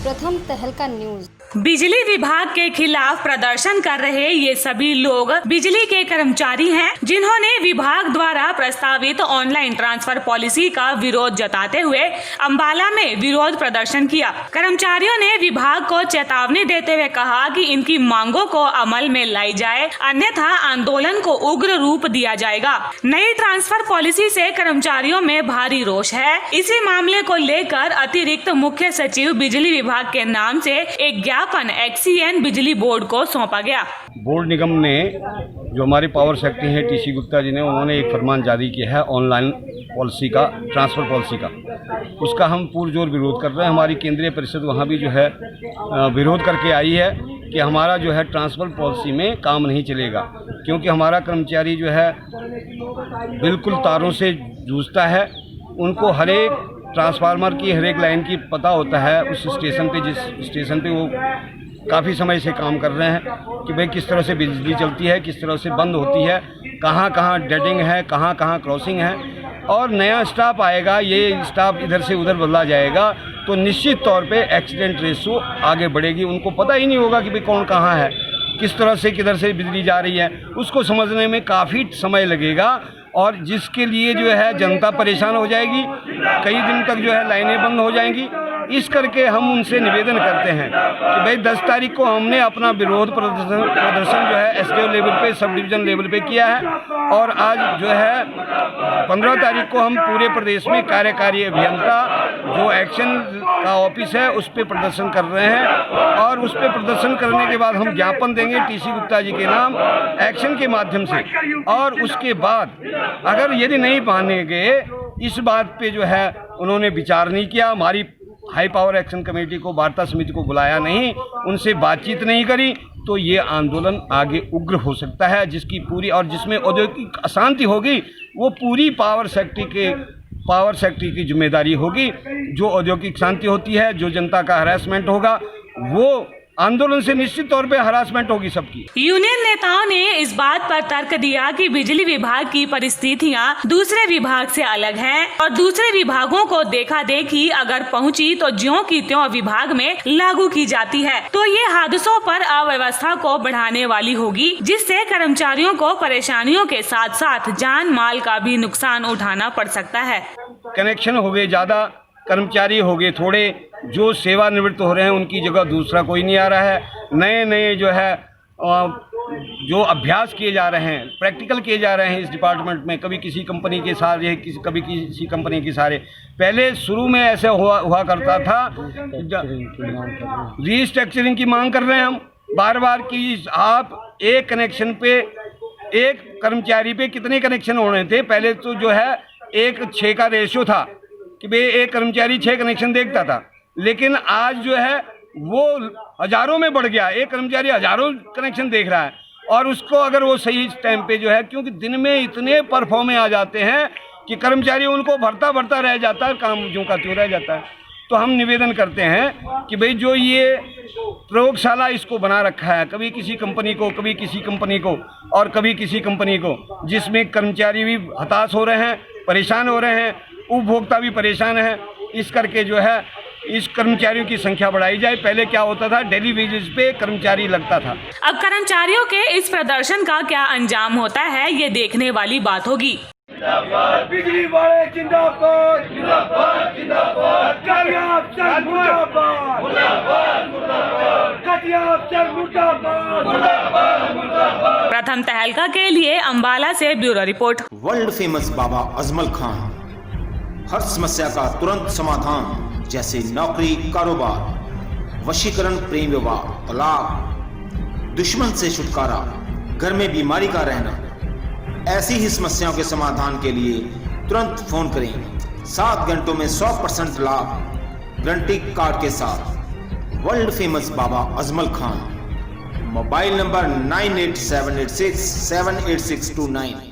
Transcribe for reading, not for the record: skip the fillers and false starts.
प्रथम तहलका न्यूज। बिजली विभाग के खिलाफ प्रदर्शन कर रहे ये सभी लोग बिजली के कर्मचारी हैं, जिन्होंने विभाग द्वारा प्रस्तावित ऑनलाइन ट्रांसफर पॉलिसी का विरोध जताते हुए अंबाला में विरोध प्रदर्शन किया। कर्मचारियों ने विभाग को चेतावनी देते हुए कहा कि इनकी मांगों को अमल में लाई जाए, अन्यथा आंदोलन को उग्र रूप दिया जाएगा। नई ट्रांसफर पॉलिसी से कर्मचारियों में भारी रोष है। इसी मामले को लेकर अतिरिक्त मुख्य सचिव बिजली विभाग के नाम से एक ज्ञापन एक्सीएन बिजली बोर्ड को सौंपा गया। बोर्ड निगम ने जो हमारे पावर सेक्रेटरी हैं टीसी गुप्ता जी ने, उन्होंने एक फरमान जारी किया है ऑनलाइन पॉलिसी का, ट्रांसफ़र पॉलिसी का। उसका हम पुरजोर विरोध कर रहे हैं। हमारी केंद्रीय परिषद वहाँ भी जो है विरोध करके आई है कि हमारा जो है ट्रांसफ़र पॉलिसी में काम नहीं चलेगा, क्योंकि हमारा कर्मचारी जो है बिल्कुल तारों से जूझता है। उनको हर एक ट्रांसफार्मर की हर एक लाइन की पता होता है, उस स्टेशन पे, जिस स्टेशन पे वो काफ़ी समय से काम कर रहे हैं कि भाई किस तरह से बिजली चलती है, किस तरह से बंद होती है, कहाँ कहाँ डेडिंग है, कहाँ कहाँ क्रॉसिंग है। और नया स्टाफ आएगा, ये स्टाफ इधर से उधर बदला जाएगा तो निश्चित तौर पे एक्सीडेंट रेशो आगे बढ़ेगी। उनको पता ही नहीं होगा कि भाई कौन कहाँ है, किस तरह से किधर से बिजली जा रही है, उसको समझने में काफ़ी समय लगेगा और जिसके लिए जो है जनता परेशान हो जाएगी। कई दिन तक जो है लाइनें बंद हो जाएंगी। इस करके हम उनसे निवेदन करते हैं कि भाई 10 तारीख को हमने अपना विरोध प्रदर्शन जो है एसडीओ लेवल पे, सब डिवीज़न लेवल पे किया है और आज जो है 15 तारीख को हम पूरे प्रदेश में कार्यकारी अभियंता जो एक्शन का ऑफिस है उस पर प्रदर्शन कर रहे हैं। और उस पर प्रदर्शन करने के बाद हम ज्ञापन देंगे टीसी गुप्ता जी के नाम एक्शन के माध्यम से। और उसके बाद अगर यदि नहीं मानेंगे, इस बात पे जो है उन्होंने विचार नहीं किया, हमारी हाई पावर एक्शन कमेटी को, वार्ता समिति को बुलाया नहीं, उनसे बातचीत नहीं करी, तो ये आंदोलन आगे उग्र हो सकता है, जिसकी पूरी और जिसमें औद्योगिक अशांति होगी वो पूरी पावर सेक्टर की जिम्मेदारी होगी। जो औद्योगिक शांति होती है, जो जनता का हरासमेंट होगा, वो आंदोलन से निश्चित तौर पे हरासमेंट होगी सबकी। यूनियन नेताओं ने इस बात पर तर्क दिया कि बिजली विभाग की परिस्थितियां दूसरे विभाग से अलग हैं और दूसरे विभागों को देखा देखी अगर पहुंची तो ज्यों की त्यों विभाग में लागू की जाती है, तो ये हादसों पर अव्यवस्था को बढ़ाने वाली होगी, जिससे कर्मचारियों को परेशानियों के साथ साथ जान माल का भी नुकसान उठाना पड़ सकता है। कनेक्शन हो गए ज़्यादा, कर्मचारी हो गए थोड़े, जो सेवानिवृत्त हो रहे हैं उनकी जगह दूसरा कोई नहीं आ रहा है। नए नए जो है जो अभ्यास किए जा रहे हैं, प्रैक्टिकल किए जा रहे हैं इस डिपार्टमेंट में, कभी किसी कंपनी के सारे, कभी किसी कंपनी के सारे। पहले शुरू में ऐसे हुआ करता था, रीस्ट्रक्चरिंग की मांग कर रहे हैं हम बार बार कि आप एक कनेक्शन पे, एक कर्मचारी पे कितने कनेक्शन होने थे। पहले तो जो है 1:6 का रेशियो था कि भाई एक कर्मचारी 6 कनेक्शन देखता था, लेकिन आज जो है वो हजारों में बढ़ गया, एक कर्मचारी हजारों कनेक्शन देख रहा है। और उसको अगर वो सही टाइम पे जो है, क्योंकि दिन में इतने परफॉर्मे आ जाते हैं कि कर्मचारी उनको भरता रह जाता है, काम ज्यों का त्यों रह जाता है। तो हम निवेदन करते हैं कि भाई जो ये प्रयोगशाला इसको बना रखा है, कभी किसी कंपनी को, कभी किसी कंपनी को और कभी किसी कंपनी को, जिसमें कर्मचारी भी हताश हो रहे हैं, परेशान हो रहे हैं, उपभोक्ता भी परेशान है। इस करके जो है इस कर्मचारियों की संख्या बढ़ाई जाए। पहले क्या होता था, डेली वेजेस पे कर्मचारी लगता था। अब कर्मचारियों के इस प्रदर्शन का क्या अंजाम होता है, ये देखने वाली बात होगी। बिजली वाले जिंदाबाद, जिंदाबाद, जिंदाबाद, मुर्दाबाद, मुर्दाबाद, मुर्दाबाद। प्रथम तहलका के लिए अंबाला से bureau report. World famous Baba Ajmal Khan, हर समस्या का तुरंत समाधान, जैसे नौकरी, कारोबार, वशीकरण, प्रेम विवाह, तलाक, दुश्मन से छुटकारा, घर में बीमारी का रहना, ऐसी ही समस्याओं के समाधान के लिए तुरंत फोन करें। 7 घंटों में 100% लाभ गारंटी कार्ड के साथ। World famous Baba Ajmal Khan. Mobile number 9878678629।